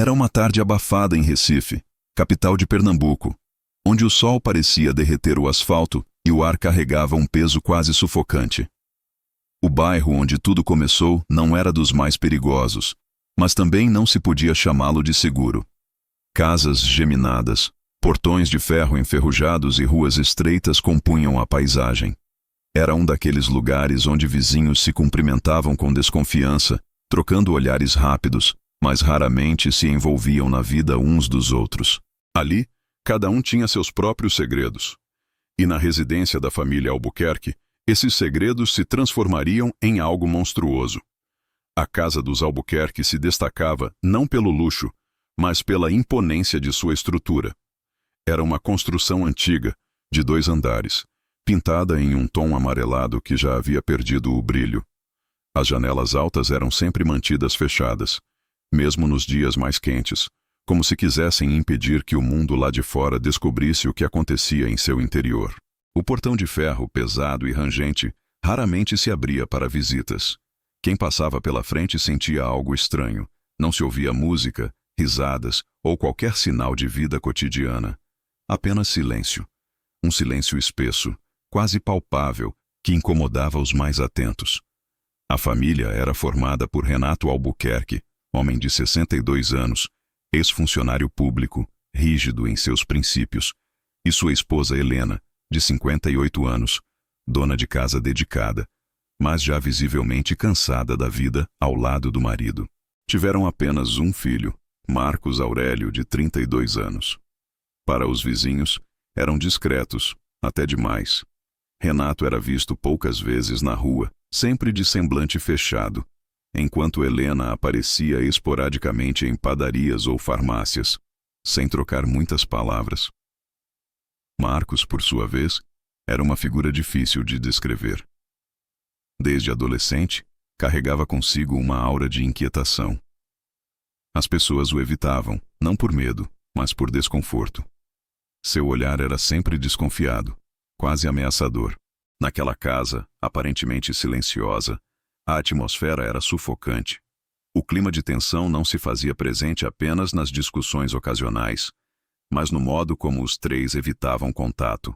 Era uma tarde abafada em Recife, capital de Pernambuco, onde o sol parecia derreter o asfalto e o ar carregava um peso quase sufocante. O bairro onde tudo começou não era dos mais perigosos, mas também não se podia chamá-lo de seguro. Casas geminadas, portões de ferro enferrujados e ruas estreitas compunham a paisagem. Era um daqueles lugares onde vizinhos se cumprimentavam com desconfiança, trocando olhares rápidos, mas raramente se envolviam na vida uns dos outros. Ali, cada um tinha seus próprios segredos. E na residência da família Albuquerque, esses segredos se transformariam em algo monstruoso. A casa dos Albuquerque se destacava não pelo luxo, mas pela imponência de sua estrutura. Era uma construção antiga, de 2 andares, pintada em um tom amarelado que já havia perdido o brilho. As janelas altas eram sempre mantidas fechadas, mesmo nos dias mais quentes, como se quisessem impedir que o mundo lá de fora descobrisse o que acontecia em seu interior. O portão de ferro, pesado e rangente, raramente se abria para visitas. Quem passava pela frente sentia algo estranho. Não se ouvia música, risadas ou qualquer sinal de vida cotidiana. Apenas silêncio. Um silêncio espesso, quase palpável, que incomodava os mais atentos. A família era formada por Renato Albuquerque, homem de 62 anos, ex-funcionário público, rígido em seus princípios, e sua esposa Helena, de 58 anos, dona de casa dedicada, mas já visivelmente cansada da vida ao lado do marido. Tiveram apenas um filho, Marcos Aurélio, de 32 anos. Para os vizinhos, eram discretos, até demais. Renato era visto poucas vezes na rua, sempre de semblante fechado, enquanto Helena aparecia esporadicamente em padarias ou farmácias, sem trocar muitas palavras. Marcos, por sua vez, era uma figura difícil de descrever. Desde adolescente, carregava consigo uma aura de inquietação. As pessoas o evitavam, não por medo, mas por desconforto. Seu olhar era sempre desconfiado, quase ameaçador. Naquela casa, aparentemente silenciosa, a atmosfera era sufocante. O clima de tensão não se fazia presente apenas nas discussões ocasionais, mas no modo como os 3 evitavam contato.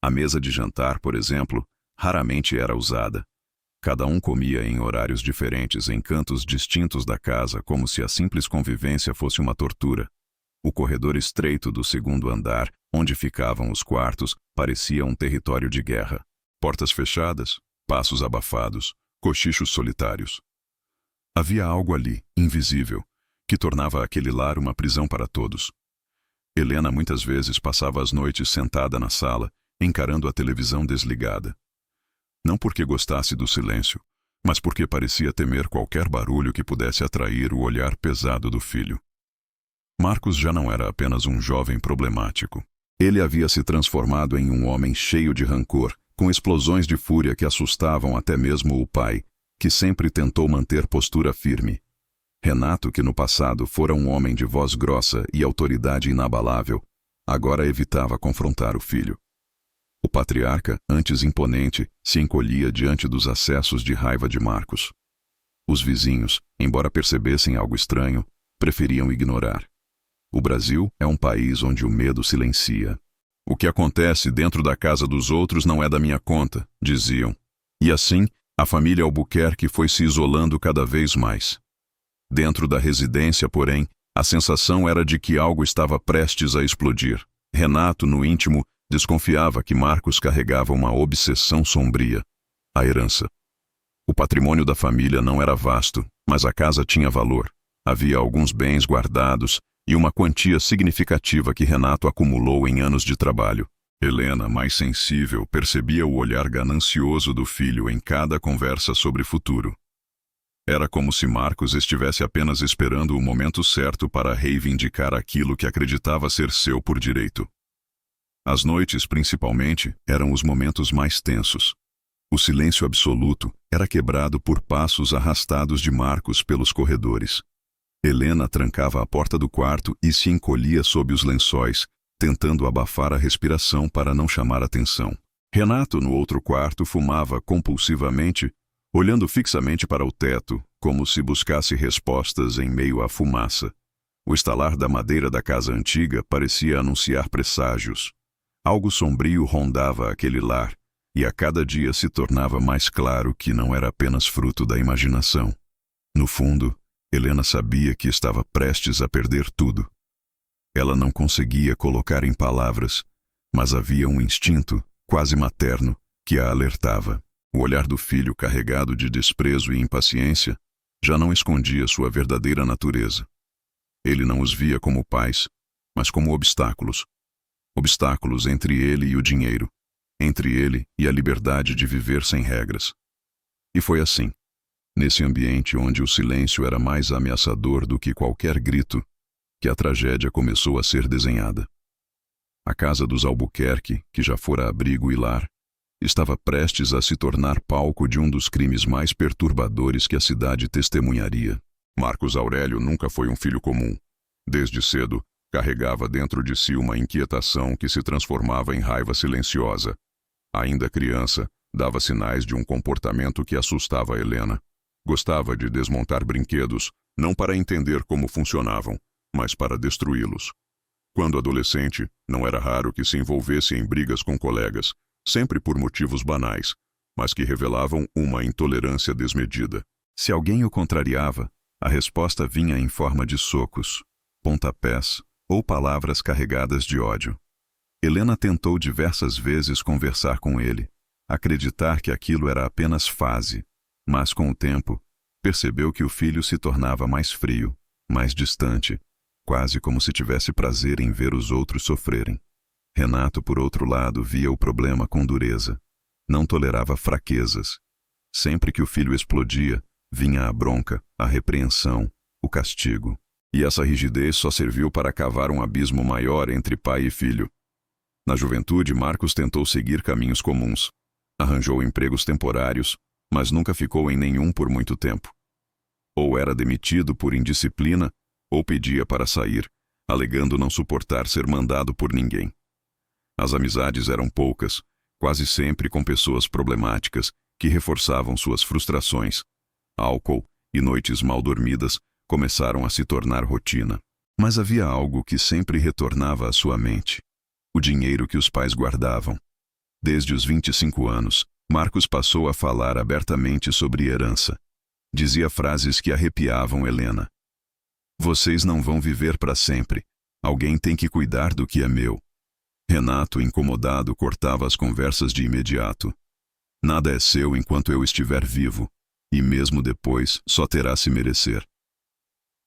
A mesa de jantar, por exemplo, raramente era usada. Cada um comia em horários diferentes em cantos distintos da casa, como se a simples convivência fosse uma tortura. O corredor estreito do 2º andar, onde ficavam os quartos, parecia um território de guerra. Portas fechadas, passos abafados, cochichos solitários. Havia algo ali, invisível, que tornava aquele lar uma prisão para todos. Helena muitas vezes passava as noites sentada na sala, encarando a televisão desligada. Não porque gostasse do silêncio, mas porque parecia temer qualquer barulho que pudesse atrair o olhar pesado do filho. Marcos já não era apenas um jovem problemático. Ele havia se transformado em um homem cheio de rancor, com explosões de fúria que assustavam até mesmo o pai, que sempre tentou manter postura firme. Renato, que no passado fora um homem de voz grossa e autoridade inabalável, agora evitava confrontar o filho. O patriarca, antes imponente, se encolhia diante dos acessos de raiva de Marcos. Os vizinhos, embora percebessem algo estranho, preferiam ignorar. O Brasil é um país onde o medo silencia. O que acontece dentro da casa dos outros não é da minha conta, diziam. E assim, a família Albuquerque foi se isolando cada vez mais. Dentro da residência, porém, a sensação era de que algo estava prestes a explodir. Renato, no íntimo, desconfiava que Marcos carregava uma obsessão sombria: a herança. O patrimônio da família não era vasto, mas a casa tinha valor. Havia alguns bens guardados e uma quantia significativa que Renato acumulou em anos de trabalho. Helena, mais sensível, percebia o olhar ganancioso do filho em cada conversa sobre futuro. Era como se Marcos estivesse apenas esperando o momento certo para reivindicar aquilo que acreditava ser seu por direito. As noites, principalmente, eram os momentos mais tensos. O silêncio absoluto era quebrado por passos arrastados de Marcos pelos corredores. Helena trancava a porta do quarto e se encolhia sob os lençóis, tentando abafar a respiração para não chamar atenção. Renato, no outro quarto, fumava compulsivamente, olhando fixamente para o teto, como se buscasse respostas em meio à fumaça. O estalar da madeira da casa antiga parecia anunciar presságios. Algo sombrio rondava aquele lar, e a cada dia se tornava mais claro que não era apenas fruto da imaginação. No fundo, Helena sabia que estava prestes a perder tudo. Ela não conseguia colocar em palavras, mas havia um instinto, quase materno, que a alertava. O olhar do filho, carregado de desprezo e impaciência, já não escondia sua verdadeira natureza. Ele não os via como pais, mas como obstáculos. Obstáculos entre ele e o dinheiro, entre ele e a liberdade de viver sem regras. E foi assim, nesse ambiente onde o silêncio era mais ameaçador do que qualquer grito, que a tragédia começou a ser desenhada. A casa dos Albuquerque, que já fora abrigo e lar, estava prestes a se tornar palco de um dos crimes mais perturbadores que a cidade testemunharia. Marcos Aurélio nunca foi um filho comum. Desde cedo, carregava dentro de si uma inquietação que se transformava em raiva silenciosa. Ainda criança, dava sinais de um comportamento que assustava Helena. Gostava de desmontar brinquedos, não para entender como funcionavam, mas para destruí-los. Quando adolescente, não era raro que se envolvesse em brigas com colegas, sempre por motivos banais, mas que revelavam uma intolerância desmedida. Se alguém o contrariava, a resposta vinha em forma de socos, pontapés ou palavras carregadas de ódio. Helena tentou diversas vezes conversar com ele, acreditar que aquilo era apenas fase, mas com o tempo, percebeu que o filho se tornava mais frio, mais distante, quase como se tivesse prazer em ver os outros sofrerem. Renato, por outro lado, via o problema com dureza. Não tolerava fraquezas. Sempre que o filho explodia, vinha a bronca, a repreensão, o castigo. E essa rigidez só serviu para cavar um abismo maior entre pai e filho. Na juventude, Marcos tentou seguir caminhos comuns. Arranjou empregos temporários, mas nunca ficou em nenhum por muito tempo. Ou era demitido por indisciplina, ou pedia para sair, alegando não suportar ser mandado por ninguém. As amizades eram poucas, quase sempre com pessoas problemáticas que reforçavam suas frustrações. Álcool e noites mal dormidas começaram a se tornar rotina. Mas havia algo que sempre retornava à sua mente: o dinheiro que os pais guardavam. Desde os 25 anos, Marcos passou a falar abertamente sobre herança. Dizia frases que arrepiavam Helena. Vocês não vão viver para sempre. Alguém tem que cuidar do que é meu. Renato, incomodado, cortava as conversas de imediato. Nada é seu enquanto eu estiver vivo, e mesmo depois só terá se merecer.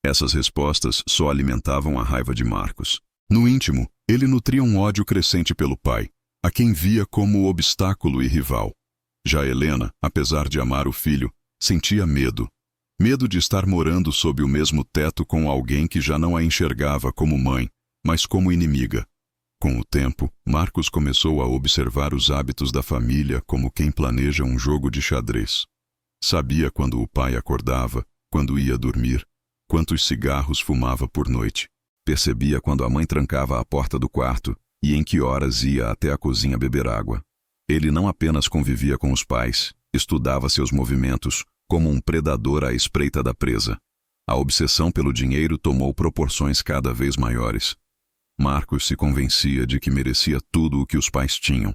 Essas respostas só alimentavam a raiva de Marcos. No íntimo, ele nutria um ódio crescente pelo pai, a quem via como obstáculo e rival. Já Helena, apesar de amar o filho, sentia medo. Medo de estar morando sob o mesmo teto com alguém que já não a enxergava como mãe, mas como inimiga. Com o tempo, Marcos começou a observar os hábitos da família como quem planeja um jogo de xadrez. Sabia quando o pai acordava, quando ia dormir, quantos cigarros fumava por noite. Percebia quando a mãe trancava a porta do quarto e em que horas ia até a cozinha beber água. Ele não apenas convivia com os pais, estudava seus movimentos, como um predador à espreita da presa. A obsessão pelo dinheiro tomou proporções cada vez maiores. Marcos se convencia de que merecia tudo o que os pais tinham.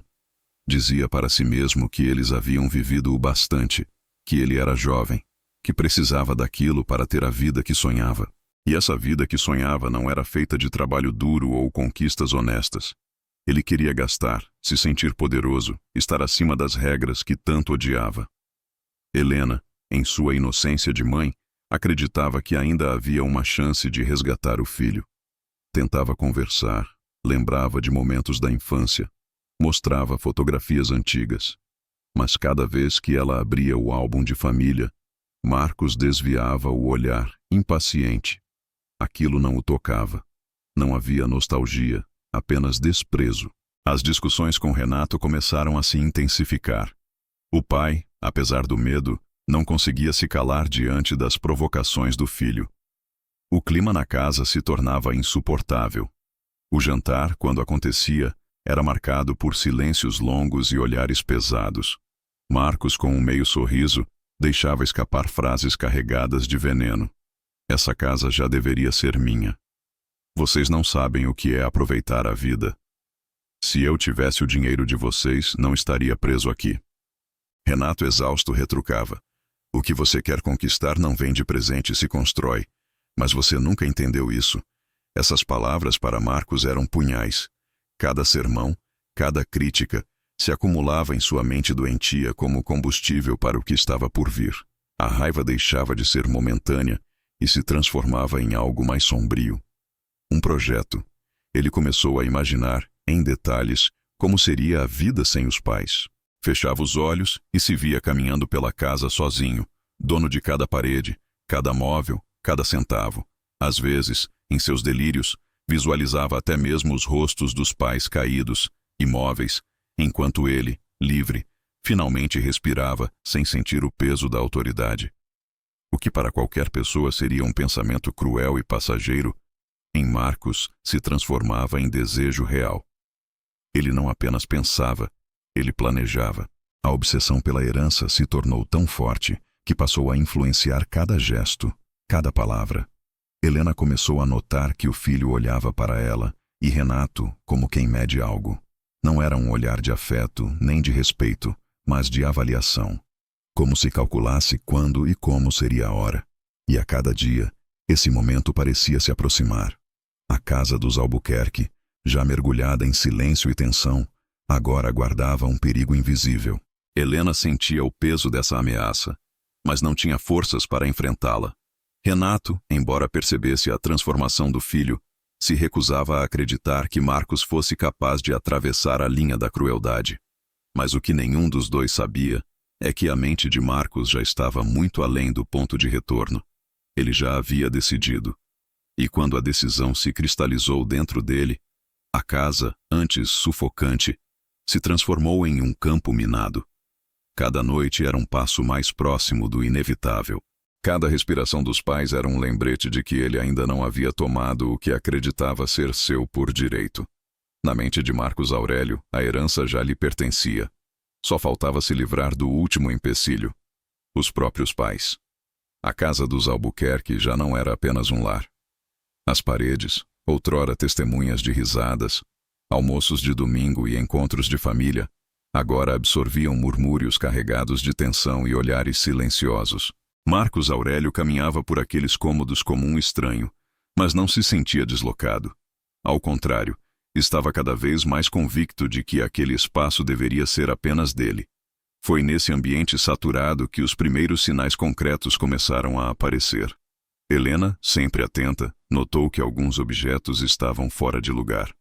Dizia para si mesmo que eles haviam vivido o bastante, que ele era jovem, que precisava daquilo para ter a vida que sonhava. E essa vida que sonhava não era feita de trabalho duro ou conquistas honestas. Ele queria gastar, se sentir poderoso, estar acima das regras que tanto odiava. Helena, em sua inocência de mãe, acreditava que ainda havia uma chance de resgatar o filho. Tentava conversar, lembrava de momentos da infância, mostrava fotografias antigas. Mas cada vez que ela abria o álbum de família, Marcos desviava o olhar, impaciente. Aquilo não o tocava. Não havia nostalgia, apenas desprezo. As discussões com Renato começaram a se intensificar. O pai, apesar do medo, não conseguia se calar diante das provocações do filho. O clima na casa se tornava insuportável. O jantar, quando acontecia, era marcado por silêncios longos e olhares pesados. Marcos, com um meio sorriso, deixava escapar frases carregadas de veneno. Essa casa já deveria ser minha. Vocês não sabem o que é aproveitar a vida. Se eu tivesse o dinheiro de vocês, não estaria preso aqui. Renato, exausto, retrucava. O que você quer conquistar não vem de presente e se constrói. Mas você nunca entendeu isso. Essas palavras para Marcos eram punhais. Cada sermão, cada crítica, se acumulava em sua mente doentia como combustível para o que estava por vir. A raiva deixava de ser momentânea e se transformava em algo mais sombrio. Um projeto. Ele começou a imaginar, em detalhes, como seria a vida sem os pais. Fechava os olhos e se via caminhando pela casa sozinho, dono de cada parede, cada móvel, cada centavo. Às vezes, em seus delírios, visualizava até mesmo os rostos dos pais caídos, imóveis, enquanto ele, livre, finalmente respirava sem sentir o peso da autoridade. O que para qualquer pessoa seria um pensamento cruel e passageiro, em Marcos se transformava em desejo real. Ele não apenas pensava, ele planejava. A obsessão pela herança se tornou tão forte que passou a influenciar cada gesto, cada palavra. Helena começou a notar que o filho olhava para ela e Renato como quem mede algo. Não era um olhar de afeto nem de respeito, mas de avaliação. Como se calculasse quando e como seria a hora. E a cada dia, esse momento parecia se aproximar. A casa dos Albuquerque, já mergulhada em silêncio e tensão, agora aguardava um perigo invisível. Helena sentia o peso dessa ameaça, mas não tinha forças para enfrentá-la. Renato, embora percebesse a transformação do filho, se recusava a acreditar que Marcos fosse capaz de atravessar a linha da crueldade. Mas o que nenhum dos dois sabia é que a mente de Marcos já estava muito além do ponto de retorno. Ele já havia decidido. E quando a decisão se cristalizou dentro dele, a casa, antes sufocante, se transformou em um campo minado. Cada noite era um passo mais próximo do inevitável. Cada respiração dos pais era um lembrete de que ele ainda não havia tomado o que acreditava ser seu por direito. Na mente de Marcos Aurélio, a herança já lhe pertencia. Só faltava se livrar do último empecilho: os próprios pais. A casa dos Albuquerque já não era apenas um lar. As paredes, outrora testemunhas de risadas, almoços de domingo e encontros de família, agora absorviam murmúrios carregados de tensão e olhares silenciosos. Marcos Aurélio caminhava por aqueles cômodos como um estranho, mas não se sentia deslocado. Ao contrário, estava cada vez mais convicto de que aquele espaço deveria ser apenas dele. Foi nesse ambiente saturado que os primeiros sinais concretos começaram a aparecer. Helena, sempre atenta, notou que alguns objetos estavam fora de lugar.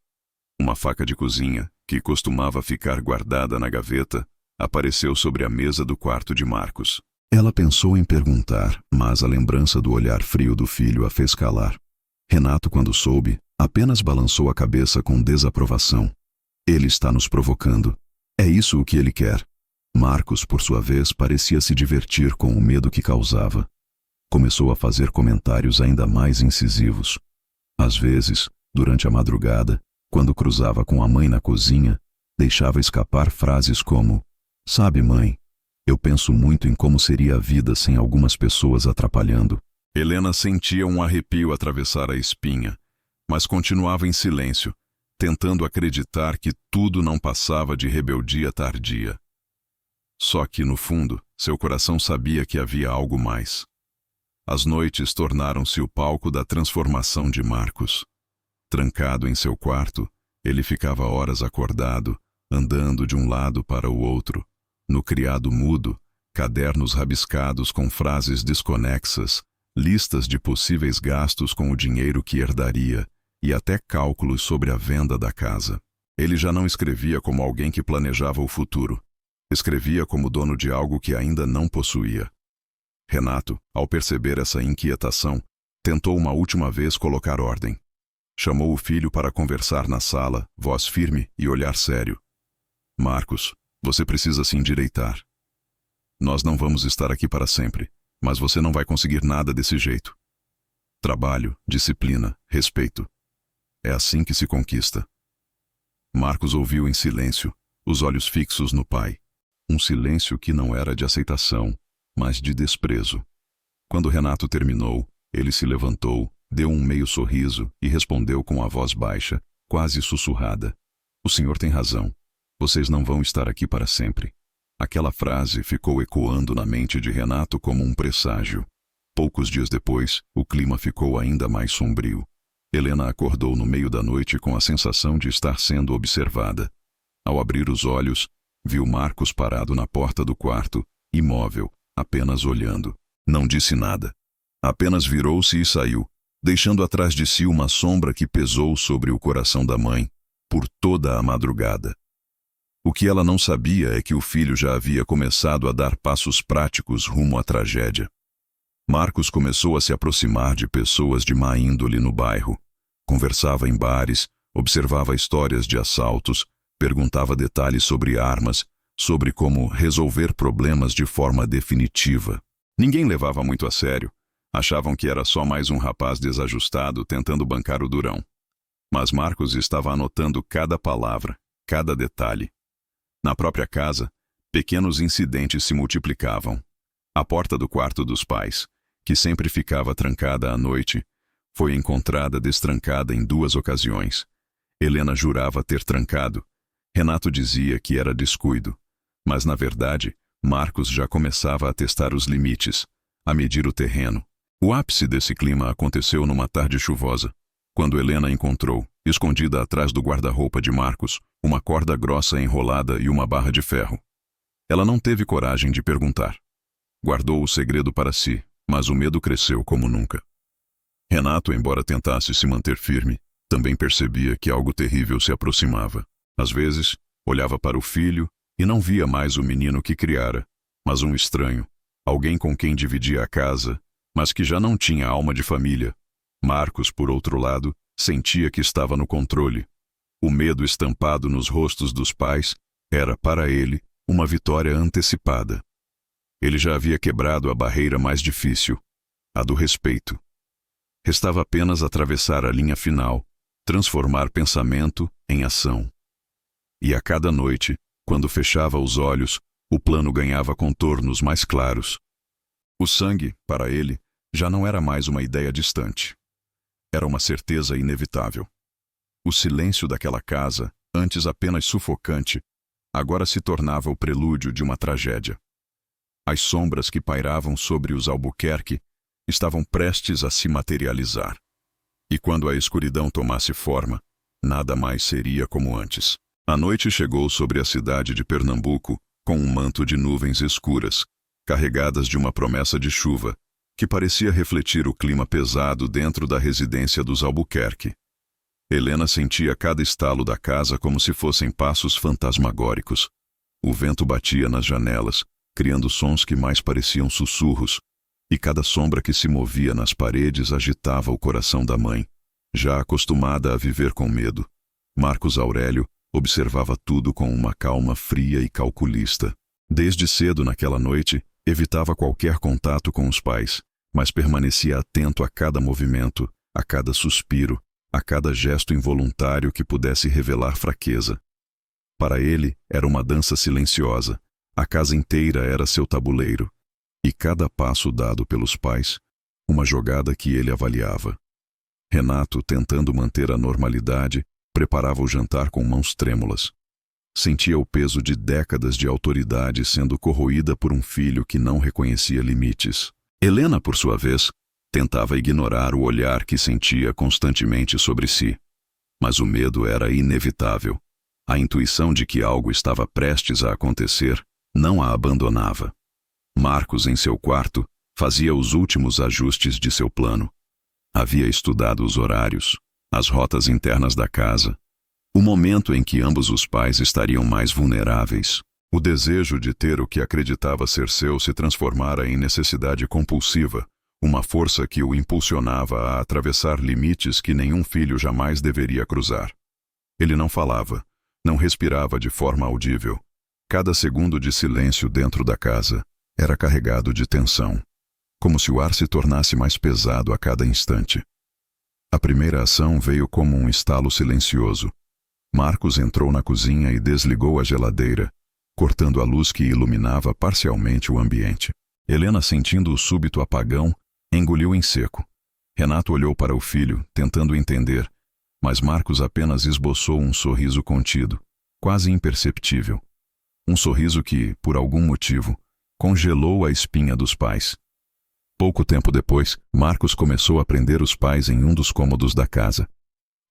Uma faca de cozinha, que costumava ficar guardada na gaveta, apareceu sobre a mesa do quarto de Marcos. Ela pensou em perguntar, mas a lembrança do olhar frio do filho a fez calar. Renato, quando soube, apenas balançou a cabeça com desaprovação. Ele está nos provocando. É isso o que ele quer. Marcos, por sua vez, parecia se divertir com o medo que causava. Começou a fazer comentários ainda mais incisivos. Às vezes, durante a madrugada, quando cruzava com a mãe na cozinha, deixava escapar frases como: "Sabe, mãe, eu penso muito em como seria a vida sem algumas pessoas atrapalhando." Helena sentia um arrepio atravessar a espinha, mas continuava em silêncio, tentando acreditar que tudo não passava de rebeldia tardia. Só que, no fundo, seu coração sabia que havia algo mais. As noites tornaram-se o palco da transformação de Marcos. Trancado em seu quarto, ele ficava horas acordado, andando de um lado para o outro. No criado mudo, cadernos rabiscados com frases desconexas, listas de possíveis gastos com o dinheiro que herdaria e até cálculos sobre a venda da casa. Ele já não escrevia como alguém que planejava o futuro. Escrevia como dono de algo que ainda não possuía. Renato, ao perceber essa inquietação, tentou uma última vez colocar ordem. Chamou o filho para conversar na sala, voz firme e olhar sério. "Marcos, você precisa se endireitar. Nós não vamos estar aqui para sempre, mas você não vai conseguir nada desse jeito. Trabalho, disciplina, respeito. É assim que se conquista." Marcos ouviu em silêncio, os olhos fixos no pai. Um silêncio que não era de aceitação, mas de desprezo. Quando Renato terminou, ele se levantou, deu um meio sorriso e respondeu com a voz baixa, quase sussurrada: "O senhor tem razão. Vocês não vão estar aqui para sempre." Aquela frase ficou ecoando na mente de Renato como um presságio. Poucos dias depois, o clima ficou ainda mais sombrio. Helena acordou no meio da noite com a sensação de estar sendo observada. Ao abrir os olhos, viu Marcos parado na porta do quarto, imóvel, apenas olhando. Não disse nada. Apenas virou-se e saiu, deixando atrás de si uma sombra que pesou sobre o coração da mãe por toda a madrugada. O que ela não sabia é que o filho já havia começado a dar passos práticos rumo à tragédia. Marcos começou a se aproximar de pessoas de má índole no bairro. Conversava em bares, observava histórias de assaltos, perguntava detalhes sobre armas, sobre como resolver problemas de forma definitiva. Ninguém levava muito a sério. Achavam que era só mais um rapaz desajustado tentando bancar o durão. Mas Marcos estava anotando cada palavra, cada detalhe. Na própria casa, pequenos incidentes se multiplicavam. A porta do quarto dos pais, que sempre ficava trancada à noite, foi encontrada destrancada em 2 ocasiões. Helena jurava ter trancado. Renato dizia que era descuido. Mas, na verdade, Marcos já começava a testar os limites, a medir o terreno. O ápice desse clima aconteceu numa tarde chuvosa, quando Helena encontrou, escondida atrás do guarda-roupa de Marcos, uma corda grossa enrolada e uma barra de ferro. Ela não teve coragem de perguntar. Guardou o segredo para si, mas o medo cresceu como nunca. Renato, embora tentasse se manter firme, também percebia que algo terrível se aproximava. Às vezes, olhava para o filho e não via mais o menino que criara, mas um estranho, alguém com quem dividia a casa, mas que já não tinha alma de família. Marcos, por outro lado, sentia que estava no controle. O medo estampado nos rostos dos pais era, para ele, uma vitória antecipada. Ele já havia quebrado a barreira mais difícil, a do respeito. Restava apenas atravessar a linha final, transformar pensamento em ação. E a cada noite, quando fechava os olhos, o plano ganhava contornos mais claros. O sangue, para ele, já não era mais uma ideia distante. Era uma certeza inevitável. O silêncio daquela casa, antes apenas sufocante, agora se tornava o prelúdio de uma tragédia. As sombras que pairavam sobre os Albuquerque estavam prestes a se materializar. E quando a escuridão tomasse forma, nada mais seria como antes. A noite chegou sobre a cidade de Pernambuco com um manto de nuvens escuras, carregadas de uma promessa de chuva, que parecia refletir o clima pesado dentro da residência dos Albuquerque. Helena sentia cada estalo da casa como se fossem passos fantasmagóricos. O vento batia nas janelas, criando sons que mais pareciam sussurros, e cada sombra que se movia nas paredes agitava o coração da mãe, já acostumada a viver com medo. Marcos Aurélio observava tudo com uma calma fria e calculista. Desde cedo naquela noite, evitava qualquer contato com os pais, mas permanecia atento a cada movimento, a cada suspiro, a cada gesto involuntário que pudesse revelar fraqueza. Para ele, era uma dança silenciosa. A casa inteira era seu tabuleiro, e cada passo dado pelos pais, uma jogada que ele avaliava. Renato, tentando manter a normalidade, preparava o jantar com mãos trêmulas. Sentia o peso de décadas de autoridade sendo corroída por um filho que não reconhecia limites. Helena, por sua vez, tentava ignorar o olhar que sentia constantemente sobre si. Mas o medo era inevitável. A intuição de que algo estava prestes a acontecer não a abandonava. Marcos, em seu quarto, fazia os últimos ajustes de seu plano. Havia estudado os horários, as rotas internas da casa, o momento em que ambos os pais estariam mais vulneráveis. O desejo de ter o que acreditava ser seu se transformara em necessidade compulsiva, uma força que o impulsionava a atravessar limites que nenhum filho jamais deveria cruzar. Ele não falava, não respirava de forma audível. Cada segundo de silêncio dentro da casa era carregado de tensão, como se o ar se tornasse mais pesado a cada instante. A primeira ação veio como um estalo silencioso. Marcos entrou na cozinha e desligou a geladeira, cortando a luz que iluminava parcialmente o ambiente. Helena, sentindo o súbito apagão, engoliu em seco. Renato olhou para o filho, tentando entender, mas Marcos apenas esboçou um sorriso contido, quase imperceptível. Um sorriso que, por algum motivo, congelou a espinha dos pais. Pouco tempo depois, Marcos começou a prender os pais em um dos cômodos da casa.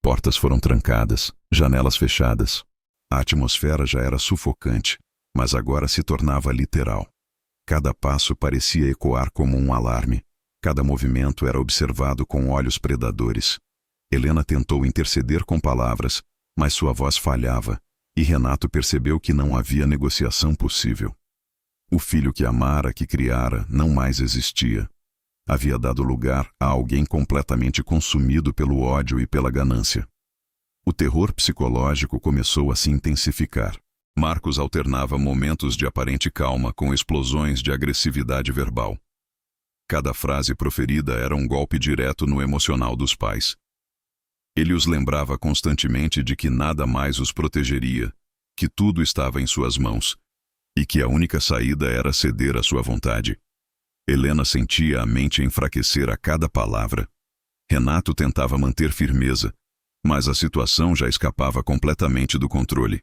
Portas foram trancadas, janelas fechadas. A atmosfera já era sufocante, mas agora se tornava literal. Cada passo parecia ecoar como um alarme. Cada movimento era observado com olhos predadores. Helena tentou interceder com palavras, mas sua voz falhava, e Renato percebeu que não havia negociação possível. O filho que amara, que criara, não mais existia. Havia dado lugar a alguém completamente consumido pelo ódio e pela ganância. O terror psicológico começou a se intensificar. Marcos alternava momentos de aparente calma com explosões de agressividade verbal. Cada frase proferida era um golpe direto no emocional dos pais. Ele os lembrava constantemente de que nada mais os protegeria, que tudo estava em suas mãos, e que a única saída era ceder à sua vontade. Helena sentia a mente enfraquecer a cada palavra. Renato tentava manter firmeza, mas a situação já escapava completamente do controle.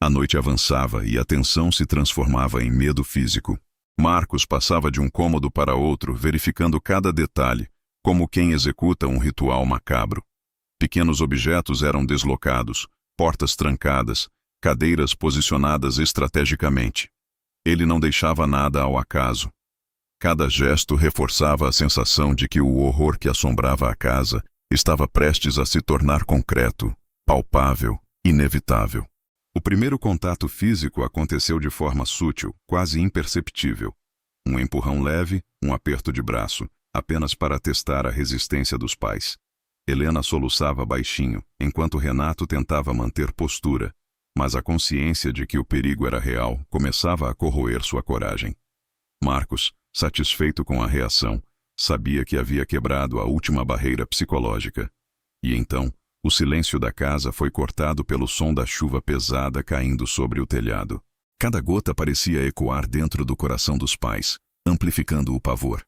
A noite avançava e a tensão se transformava em medo físico. Marcos passava de um cômodo para outro, verificando cada detalhe, como quem executa um ritual macabro. Pequenos objetos eram deslocados, portas trancadas, cadeiras posicionadas estrategicamente. Ele não deixava nada ao acaso. Cada gesto reforçava a sensação de que o horror que assombrava a casa estava prestes a se tornar concreto, palpável, inevitável. O primeiro contato físico aconteceu de forma sutil, quase imperceptível. Um empurrão leve, um aperto de braço, apenas para testar a resistência dos pais. Helena soluçava baixinho, enquanto Renato tentava manter postura, mas a consciência de que o perigo era real começava a corroer sua coragem. Marcos, satisfeito com a reação, sabia que havia quebrado a última barreira psicológica. E então, o silêncio da casa foi cortado pelo som da chuva pesada caindo sobre o telhado. Cada gota parecia ecoar dentro do coração dos pais, amplificando o pavor.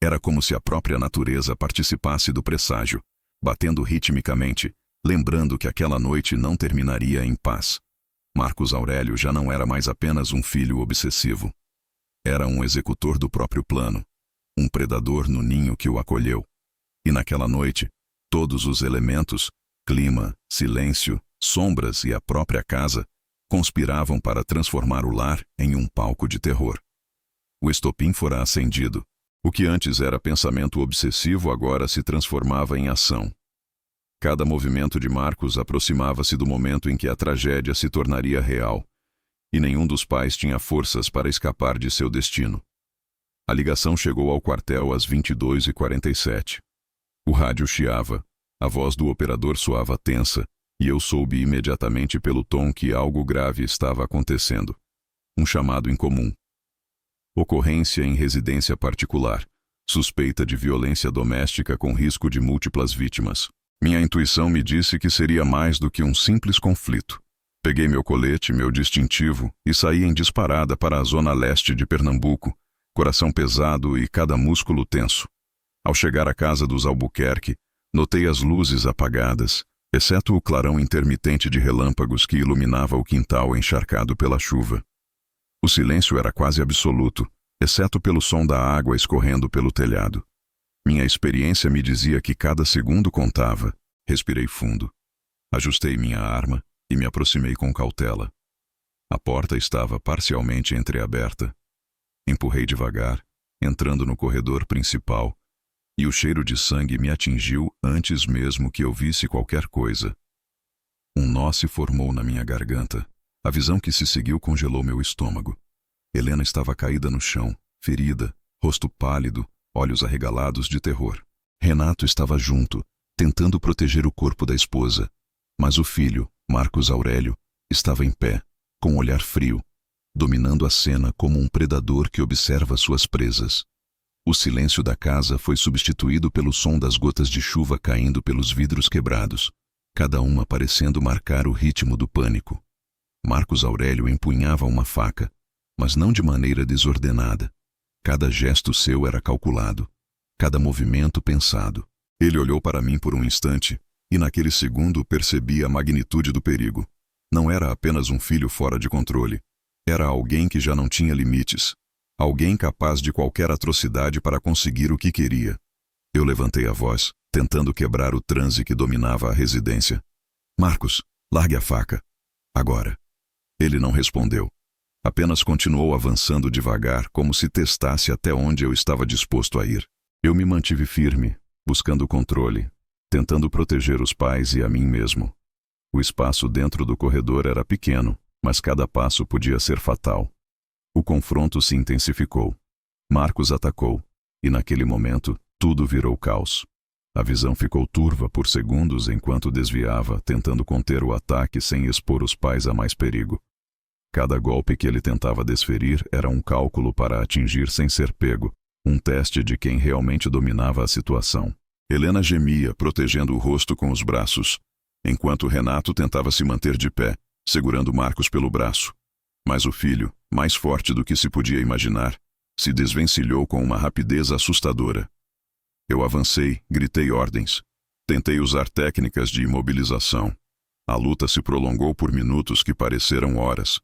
Era como se a própria natureza participasse do presságio, batendo ritmicamente, lembrando que aquela noite não terminaria em paz. Marcos Aurélio já não era mais apenas um filho obsessivo. Era um executor do próprio plano, um predador no ninho que o acolheu. E naquela noite, todos os elementos, clima, silêncio, sombras e a própria casa, conspiravam para transformar o lar em um palco de terror. O estopim fora acendido. O que antes era pensamento obsessivo agora se transformava em ação. Cada movimento de Marcos aproximava-se do momento em que a tragédia se tornaria real, e nenhum dos pais tinha forças para escapar de seu destino. A ligação chegou ao quartel às 22h47. O rádio chiava, a voz do operador soava tensa, e eu soube imediatamente pelo tom que algo grave estava acontecendo. Um chamado incomum. Ocorrência em residência particular. Suspeita de violência doméstica com risco de múltiplas vítimas. Minha intuição me disse que seria mais do que um simples conflito. Peguei meu colete, meu distintivo, e saí em disparada para a zona leste de Pernambuco, coração pesado e cada músculo tenso. Ao chegar à casa dos Albuquerque, notei as luzes apagadas, exceto o clarão intermitente de relâmpagos que iluminava o quintal encharcado pela chuva. O silêncio era quase absoluto, exceto pelo som da água escorrendo pelo telhado. Minha experiência me dizia que cada segundo contava. Respirei fundo. Ajustei minha arma e me aproximei com cautela. A porta estava parcialmente entreaberta. Empurrei devagar, entrando no corredor principal, e o cheiro de sangue me atingiu antes mesmo que eu visse qualquer coisa. Um nó se formou na minha garganta. A visão que se seguiu congelou meu estômago. Helena estava caída no chão, ferida, rosto pálido, olhos arregalados de terror. Renato estava junto, tentando proteger o corpo da esposa, mas o filho, Marcos Aurélio, estava em pé, com um olhar frio, dominando a cena como um predador que observa suas presas. O silêncio da casa foi substituído pelo som das gotas de chuva caindo pelos vidros quebrados, cada uma parecendo marcar o ritmo do pânico. Marcos Aurélio empunhava uma faca, mas não de maneira desordenada. Cada gesto seu era calculado, cada movimento pensado. Ele olhou para mim por um instante, e naquele segundo percebi a magnitude do perigo. Não era apenas um filho fora de controle. Era alguém que já não tinha limites. Alguém capaz de qualquer atrocidade para conseguir o que queria. Eu levantei a voz, tentando quebrar o transe que dominava a residência. Marcos, largue a faca. Agora. Ele não respondeu. Apenas continuou avançando devagar, como se testasse até onde eu estava disposto a ir. Eu me mantive firme, buscando o controle, tentando proteger os pais e a mim mesmo. O espaço dentro do corredor era pequeno, mas cada passo podia ser fatal. O confronto se intensificou. Marcos atacou, e naquele momento, tudo virou caos. A visão ficou turva por segundos enquanto desviava, tentando conter o ataque sem expor os pais a mais perigo. Cada golpe que ele tentava desferir era um cálculo para atingir sem ser pego, um teste de quem realmente dominava a situação. Helena gemia, protegendo o rosto com os braços, enquanto Renato tentava se manter de pé, segurando Marcos pelo braço. Mas o filho, mais forte do que se podia imaginar, se desvencilhou com uma rapidez assustadora. Eu avancei, gritei ordens. Tentei usar técnicas de imobilização. A luta se prolongou por minutos que pareceram horas.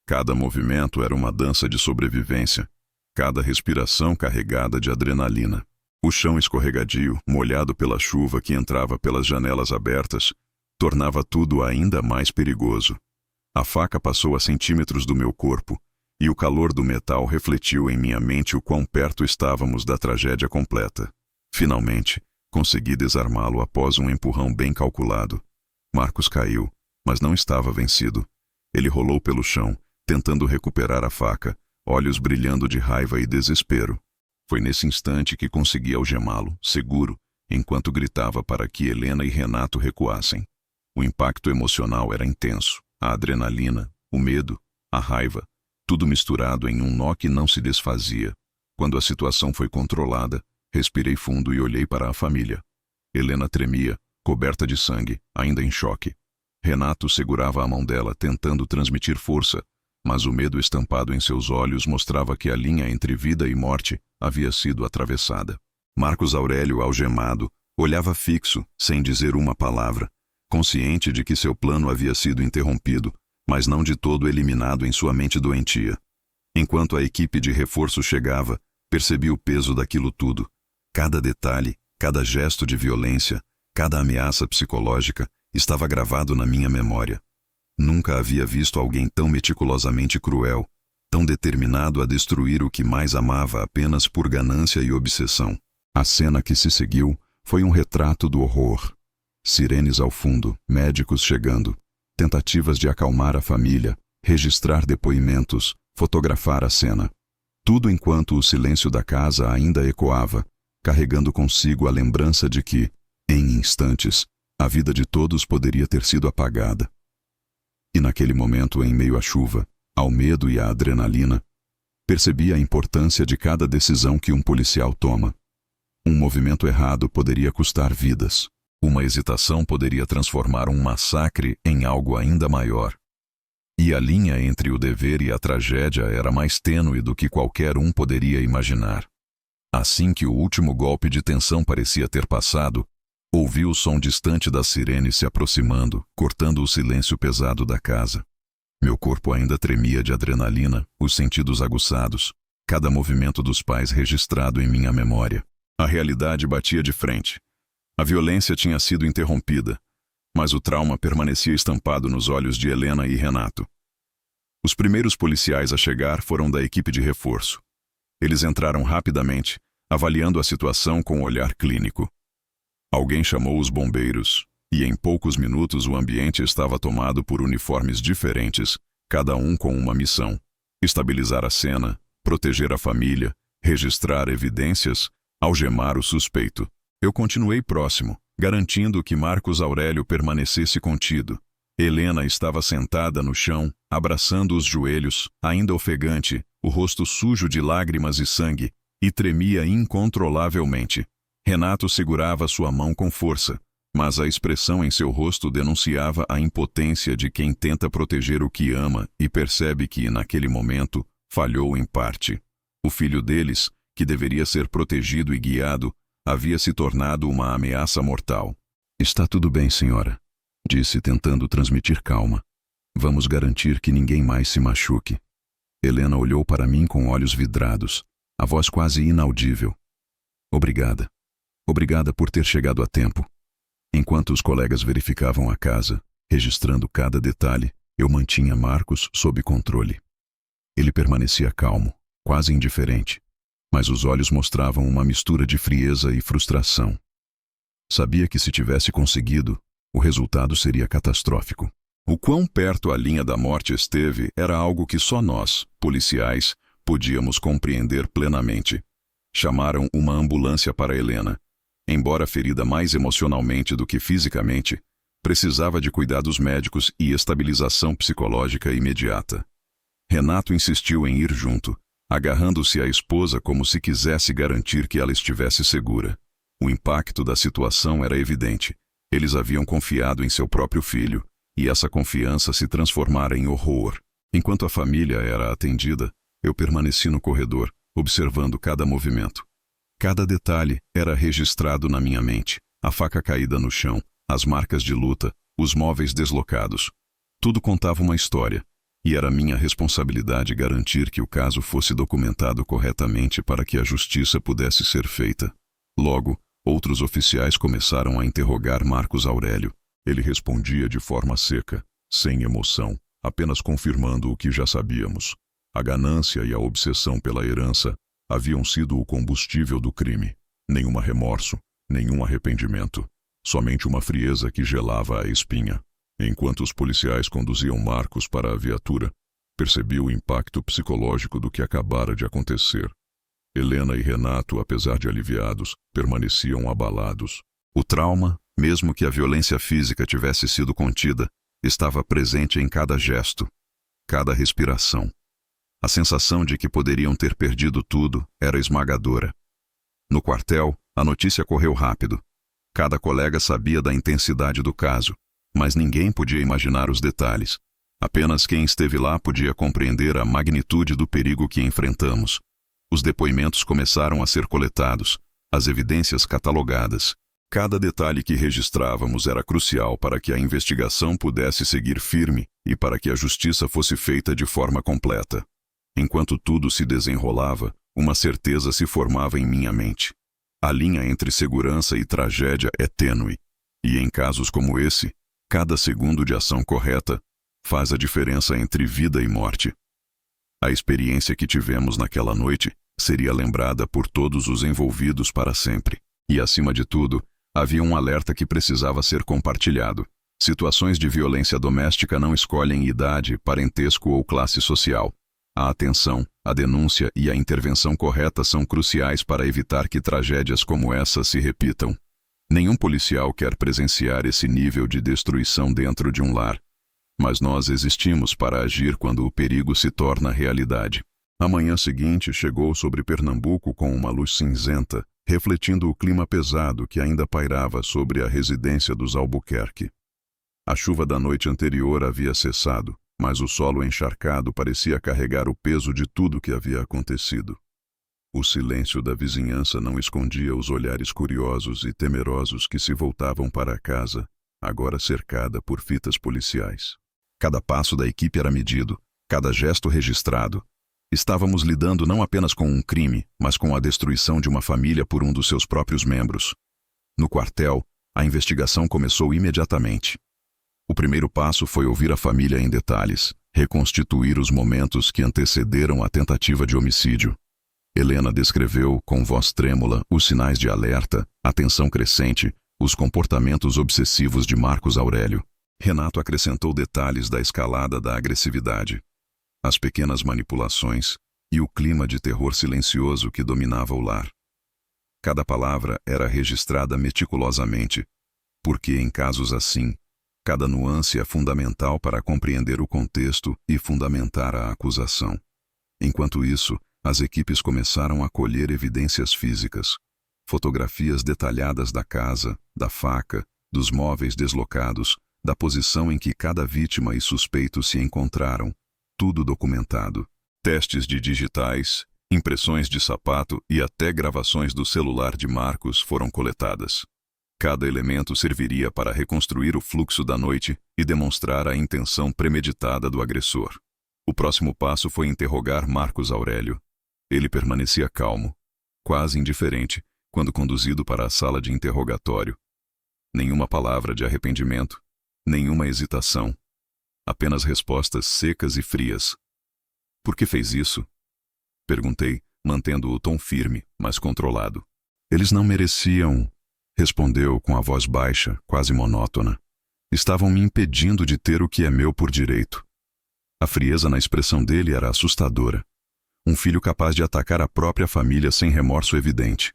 Cada movimento era uma dança de sobrevivência, cada respiração carregada de adrenalina. O chão escorregadio, molhado pela chuva que entrava pelas janelas abertas, tornava tudo ainda mais perigoso. A faca passou a centímetros do meu corpo, e o calor do metal refletiu em minha mente o quão perto estávamos da tragédia completa. Finalmente, consegui desarmá-lo após um empurrão bem calculado. Marcos caiu, mas não estava vencido. Ele rolou pelo chão, tentando recuperar a faca, olhos brilhando de raiva e desespero. Foi nesse instante que consegui algemá-lo, seguro, enquanto gritava para que Helena e Renato recuassem. O impacto emocional era intenso. A adrenalina, o medo, a raiva, tudo misturado em um nó que não se desfazia. Quando a situação foi controlada, respirei fundo e olhei para a família. Helena tremia, coberta de sangue, ainda em choque. Renato segurava a mão dela, tentando transmitir força, mas o medo estampado em seus olhos mostrava que a linha entre vida e morte havia sido atravessada. Marcos Aurélio, algemado, olhava fixo, sem dizer uma palavra, consciente de que seu plano havia sido interrompido, mas não de todo eliminado em sua mente doentia. Enquanto a equipe de reforço chegava, percebi o peso daquilo tudo. Cada detalhe, cada gesto de violência, cada ameaça psicológica estava gravado na minha memória. Nunca havia visto alguém tão meticulosamente cruel, tão determinado a destruir o que mais amava apenas por ganância e obsessão. A cena que se seguiu foi um retrato do horror. Sirenes ao fundo, médicos chegando, tentativas de acalmar a família, registrar depoimentos, fotografar a cena. Tudo enquanto o silêncio da casa ainda ecoava, carregando consigo a lembrança de que, em instantes, a vida de todos poderia ter sido apagada. E naquele momento, em meio à chuva, ao medo e à adrenalina, percebi a importância de cada decisão que um policial toma. Um movimento errado poderia custar vidas. Uma hesitação poderia transformar um massacre em algo ainda maior. E a linha entre o dever e a tragédia era mais tênue do que qualquer um poderia imaginar. Assim que o último golpe de tensão parecia ter passado, ouvi o som distante das sirenes se aproximando, cortando o silêncio pesado da casa. Meu corpo ainda tremia de adrenalina, os sentidos aguçados, cada movimento dos pais registrado em minha memória. A realidade batia de frente. A violência tinha sido interrompida, mas o trauma permanecia estampado nos olhos de Helena e Renato. Os primeiros policiais a chegar foram da equipe de reforço. Eles entraram rapidamente, avaliando a situação com um olhar clínico. Alguém chamou os bombeiros, e em poucos minutos o ambiente estava tomado por uniformes diferentes, cada um com uma missão: estabilizar a cena, proteger a família, registrar evidências, algemar o suspeito. Eu continuei próximo, garantindo que Marcos Aurélio permanecesse contido. Helena estava sentada no chão, abraçando os joelhos, ainda ofegante, o rosto sujo de lágrimas e sangue, e tremia incontrolavelmente. Renato segurava sua mão com força, mas a expressão em seu rosto denunciava a impotência de quem tenta proteger o que ama e percebe que, naquele momento, falhou em parte. O filho deles, que deveria ser protegido e guiado, havia se tornado uma ameaça mortal. Está tudo bem, senhora, disse, tentando transmitir calma. Vamos garantir que ninguém mais se machuque. Helena olhou para mim com olhos vidrados, a voz quase inaudível. Obrigada. Obrigada por ter chegado a tempo. Enquanto os colegas verificavam a casa, registrando cada detalhe, eu mantinha Marcos sob controle. Ele permanecia calmo, quase indiferente, mas os olhos mostravam uma mistura de frieza e frustração. Sabia que se tivesse conseguido, o resultado seria catastrófico. O quão perto a linha da morte esteve era algo que só nós, policiais, podíamos compreender plenamente. Chamaram uma ambulância para Helena. Embora ferida mais emocionalmente do que fisicamente, precisava de cuidados médicos e estabilização psicológica imediata. Renato insistiu em ir junto, agarrando-se à esposa como se quisesse garantir que ela estivesse segura. O impacto da situação era evidente. Eles haviam confiado em seu próprio filho, e essa confiança se transformara em horror. Enquanto a família era atendida, eu permaneci no corredor, observando cada movimento. Cada detalhe era registrado na minha mente: a faca caída no chão, as marcas de luta, os móveis deslocados. Tudo contava uma história, e era minha responsabilidade garantir que o caso fosse documentado corretamente para que a justiça pudesse ser feita. Logo, outros oficiais começaram a interrogar Marcos Aurélio. Ele respondia de forma seca, sem emoção, apenas confirmando o que já sabíamos. A ganância e a obsessão pela herança haviam sido o combustível do crime. Nenhum remorso, nenhum arrependimento. Somente uma frieza que gelava a espinha. Enquanto os policiais conduziam Marcos para a viatura, percebi o impacto psicológico do que acabara de acontecer. Helena e Renato, apesar de aliviados, permaneciam abalados. O trauma, mesmo que a violência física tivesse sido contida, estava presente em cada gesto, cada respiração. A sensação de que poderiam ter perdido tudo era esmagadora. No quartel, a notícia correu rápido. Cada colega sabia da intensidade do caso, mas ninguém podia imaginar os detalhes. Apenas quem esteve lá podia compreender a magnitude do perigo que enfrentamos. Os depoimentos começaram a ser coletados, as evidências catalogadas. Cada detalhe que registrávamos era crucial para que a investigação pudesse seguir firme e para que a justiça fosse feita de forma completa. Enquanto tudo se desenrolava, uma certeza se formava em minha mente. A linha entre segurança e tragédia é tênue, e em casos como esse, cada segundo de ação correta faz a diferença entre vida e morte. A experiência que tivemos naquela noite seria lembrada por todos os envolvidos para sempre. E, acima de tudo, havia um alerta que precisava ser compartilhado. Situações de violência doméstica não escolhem idade, parentesco ou classe social. A atenção, a denúncia e a intervenção correta são cruciais para evitar que tragédias como essa se repitam. Nenhum policial quer presenciar esse nível de destruição dentro de um lar. Mas nós existimos para agir quando o perigo se torna realidade. A manhã seguinte chegou sobre Pernambuco com uma luz cinzenta, refletindo o clima pesado que ainda pairava sobre a residência dos Albuquerque. A chuva da noite anterior havia cessado, mas o solo encharcado parecia carregar o peso de tudo que havia acontecido. O silêncio da vizinhança não escondia os olhares curiosos e temerosos que se voltavam para a casa, agora cercada por fitas policiais. Cada passo da equipe era medido, cada gesto registrado. Estávamos lidando não apenas com um crime, mas com a destruição de uma família por um dos seus próprios membros. No quartel, a investigação começou imediatamente. O primeiro passo foi ouvir a família em detalhes, reconstituir os momentos que antecederam a tentativa de homicídio. Helena descreveu, com voz trêmula, os sinais de alerta, a tensão crescente, os comportamentos obsessivos de Marcos Aurélio. Renato acrescentou detalhes da escalada da agressividade, as pequenas manipulações e o clima de terror silencioso que dominava o lar. Cada palavra era registrada meticulosamente, porque em casos assim, cada nuance é fundamental para compreender o contexto e fundamentar a acusação. Enquanto isso, as equipes começaram a colher evidências físicas, fotografias detalhadas da casa, da faca, dos móveis deslocados, da posição em que cada vítima e suspeito se encontraram, tudo documentado. Testes de digitais, Impressões de sapato e até gravações do celular de Marcos foram coletadas. Cada elemento serviria para reconstruir o fluxo da noite e demonstrar a intenção premeditada do agressor. O próximo passo foi interrogar Marcos Aurélio. Ele permanecia calmo, quase indiferente, quando conduzido para a sala de interrogatório. Nenhuma palavra de arrependimento, nenhuma hesitação. Apenas respostas secas e frias. Por que fez isso? Perguntei, mantendo o tom firme, mas controlado. Eles não mereciam, respondeu com a voz baixa, quase monótona. Estavam me impedindo de ter o que é meu por direito. A frieza na expressão dele era assustadora. Um filho capaz de atacar a própria família sem remorso evidente.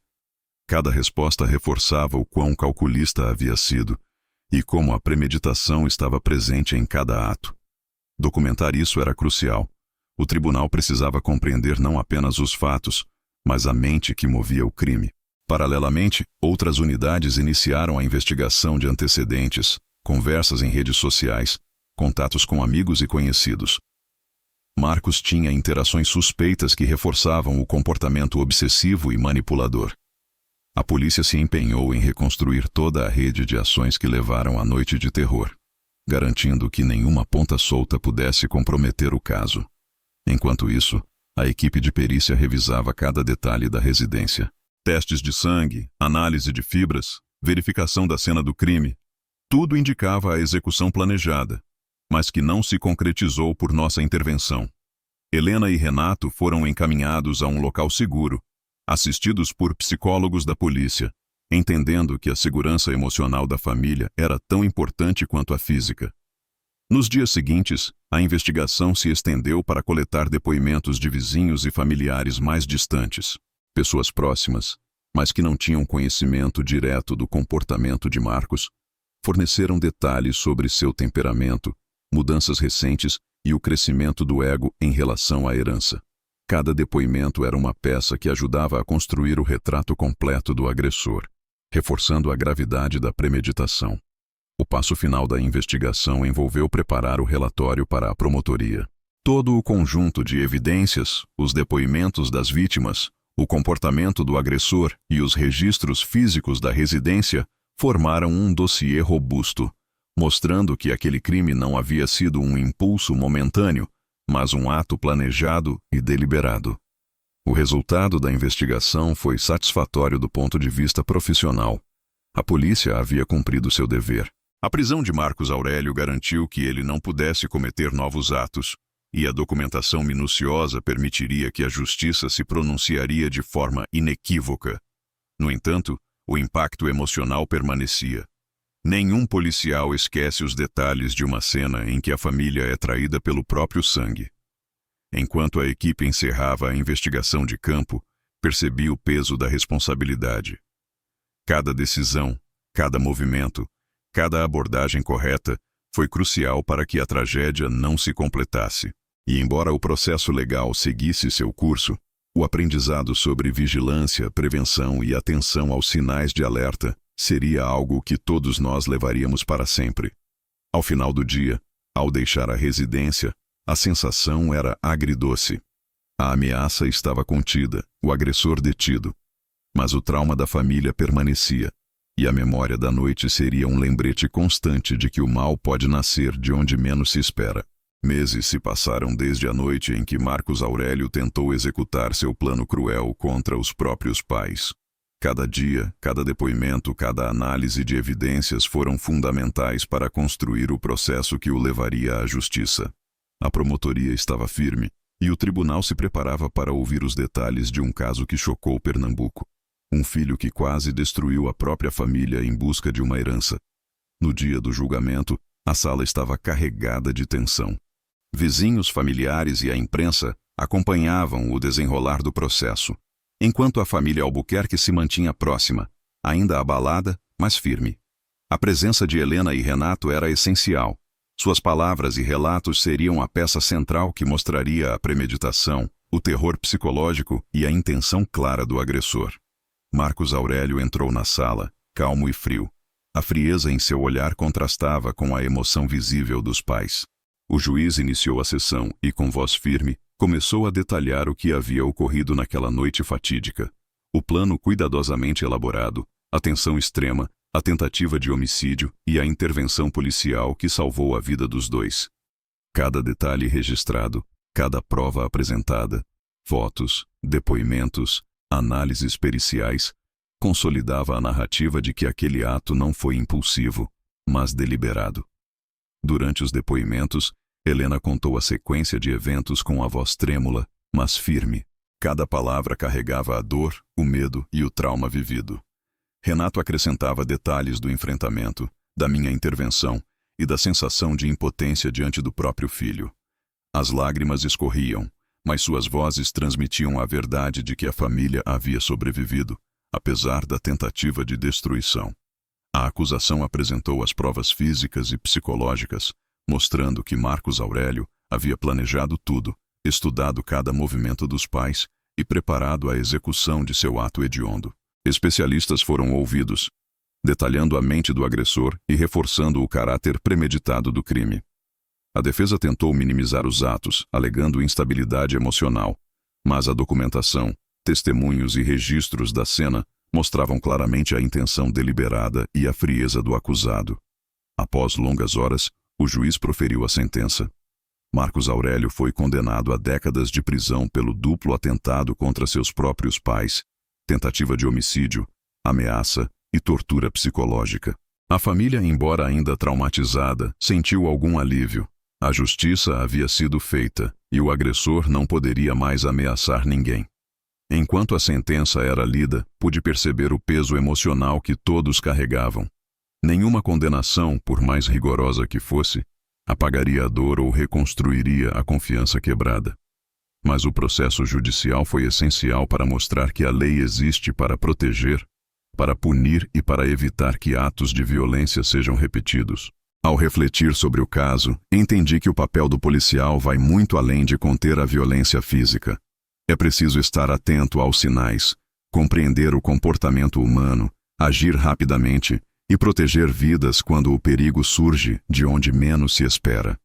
Cada resposta reforçava o quão calculista havia sido e como a premeditação estava presente em cada ato. Documentar isso era crucial. O tribunal precisava compreender não apenas os fatos, mas a mente que movia o crime. Paralelamente, outras unidades iniciaram a investigação de antecedentes, conversas em redes sociais, contatos com amigos e conhecidos. Marcos tinha interações suspeitas que reforçavam o comportamento obsessivo e manipulador. A polícia se empenhou em reconstruir toda a rede de ações que levaram à noite de terror, garantindo que nenhuma ponta solta pudesse comprometer o caso. Enquanto isso, a equipe de perícia revisava cada detalhe da residência. Testes de sangue, análise de fibras, verificação da cena do crime, tudo indicava a execução planejada, mas que não se concretizou por nossa intervenção. Helena e Renato foram encaminhados a um local seguro, assistidos por psicólogos da polícia, entendendo que a segurança emocional da família era tão importante quanto a física. Nos dias seguintes, a investigação se estendeu para coletar depoimentos de vizinhos e familiares mais distantes, pessoas próximas, mas que não tinham conhecimento direto do comportamento de Marcos, forneceram detalhes sobre seu temperamento, mudanças recentes e o crescimento do ego em relação à herança. Cada depoimento era uma peça que ajudava a construir o retrato completo do agressor, reforçando a gravidade da premeditação. O passo final da investigação envolveu preparar o relatório para a promotoria. Todo o conjunto de evidências, os depoimentos das vítimas, o comportamento do agressor e os registros físicos da residência formaram um dossiê robusto, mostrando que aquele crime não havia sido um impulso momentâneo, mas um ato planejado e deliberado. O resultado da investigação foi satisfatório do ponto de vista profissional. A polícia havia cumprido seu dever. A prisão de Marcos Aurélio garantiu que ele não pudesse cometer novos atos, e a documentação minuciosa permitiria que a justiça se pronunciaria de forma inequívoca. No entanto, o impacto emocional permanecia. Nenhum policial esquece os detalhes de uma cena em que a família é traída pelo próprio sangue. Enquanto a equipe encerrava a investigação de campo, percebi o peso da responsabilidade. Cada decisão, cada movimento, cada abordagem correta foi crucial para que a tragédia não se completasse. E embora o processo legal seguisse seu curso, o aprendizado sobre vigilância, prevenção e atenção aos sinais de alerta seria algo que todos nós levaríamos para sempre. Ao final do dia, ao deixar a residência, a sensação era agridoce. A ameaça estava contida, o agressor detido. Mas o trauma da família permanecia, e a memória da noite seria um lembrete constante de que o mal pode nascer de onde menos se espera. Meses se passaram desde a noite em que Marcos Aurélio tentou executar seu plano cruel contra os próprios pais. Cada dia, cada depoimento, cada análise de evidências foram fundamentais para construir o processo que o levaria à justiça. A promotoria estava firme, e o tribunal se preparava para ouvir os detalhes de um caso que chocou Pernambuco. Um filho que quase destruiu a própria família em busca de uma herança. No dia do julgamento, a sala estava carregada de tensão. Vizinhos, familiares e a imprensa acompanhavam o desenrolar do processo, enquanto a família Albuquerque se mantinha próxima, ainda abalada, mas firme. A presença de Helena e Renato era essencial. Suas palavras e relatos seriam a peça central que mostraria a premeditação, o terror psicológico e a intenção clara do agressor. Marcos Aurélio entrou na sala, calmo e frio. A frieza em seu olhar contrastava com a emoção visível dos pais. O juiz iniciou a sessão e, com voz firme, Começou a detalhar o que havia ocorrido naquela noite fatídica. O plano cuidadosamente elaborado, a tensão extrema, a tentativa de homicídio e a intervenção policial que salvou a vida dos dois. Cada detalhe registrado, cada prova apresentada, fotos, depoimentos, análises periciais, consolidava a narrativa de que aquele ato não foi impulsivo, mas deliberado. Durante os depoimentos, Helena contou a sequência de eventos com a voz trêmula, mas firme. Cada palavra carregava a dor, o medo e o trauma vivido. Renato acrescentava detalhes do enfrentamento, da minha intervenção e da sensação de impotência diante do próprio filho. As lágrimas escorriam, mas suas vozes transmitiam a verdade de que a família havia sobrevivido, apesar da tentativa de destruição. A acusação apresentou as provas físicas e psicológicas, mostrando que Marcos Aurélio havia planejado tudo, estudado cada movimento dos pais e preparado a execução de seu ato hediondo. Especialistas foram ouvidos, detalhando a mente do agressor e reforçando o caráter premeditado do crime. A defesa tentou minimizar os atos, alegando instabilidade emocional, mas a documentação, testemunhos e registros da cena mostravam claramente a intenção deliberada e a frieza do acusado. Após longas horas, o juiz proferiu a sentença. Marcos Aurélio foi condenado a décadas de prisão pelo duplo atentado contra seus próprios pais, tentativa de homicídio, ameaça e tortura psicológica. A família, embora ainda traumatizada, sentiu algum alívio. A justiça havia sido feita e o agressor não poderia mais ameaçar ninguém. Enquanto a sentença era lida, pude perceber o peso emocional que todos carregavam. Nenhuma condenação, por mais rigorosa que fosse, apagaria a dor ou reconstruiria a confiança quebrada. Mas o processo judicial foi essencial para mostrar que a lei existe para proteger, para punir e para evitar que atos de violência sejam repetidos. Ao refletir sobre o caso, entendi que o papel do policial vai muito além de conter a violência física. É preciso estar atento aos sinais, compreender o comportamento humano, agir rapidamente e proteger vidas quando o perigo surge de onde menos se espera.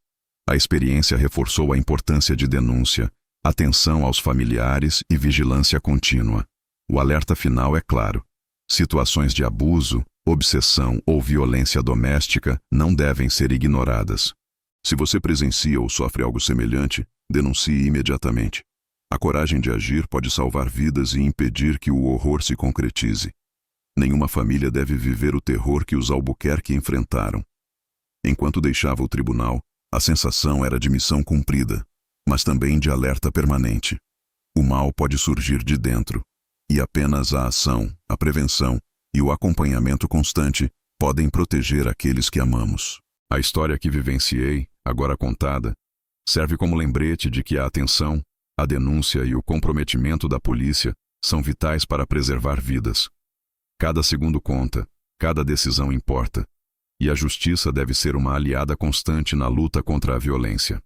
A experiência reforçou a importância de denúncia, atenção aos familiares e vigilância contínua. O alerta final é claro. Situações de abuso, obsessão ou violência doméstica não devem ser ignoradas. Se você presencia ou sofre algo semelhante, denuncie imediatamente. A coragem de agir pode salvar vidas e impedir que o horror se concretize. Nenhuma família deve viver o terror que os Albuquerque enfrentaram. Enquanto deixava o tribunal, a sensação era de missão cumprida, mas também de alerta permanente. O mal pode surgir de dentro, e apenas a ação, a prevenção e o acompanhamento constante podem proteger aqueles que amamos. A história que vivenciei, agora contada, serve como lembrete de que a atenção, a denúncia e o comprometimento da polícia são vitais para preservar vidas. Cada segundo conta, cada decisão importa, e a justiça deve ser uma aliada constante na luta contra a violência.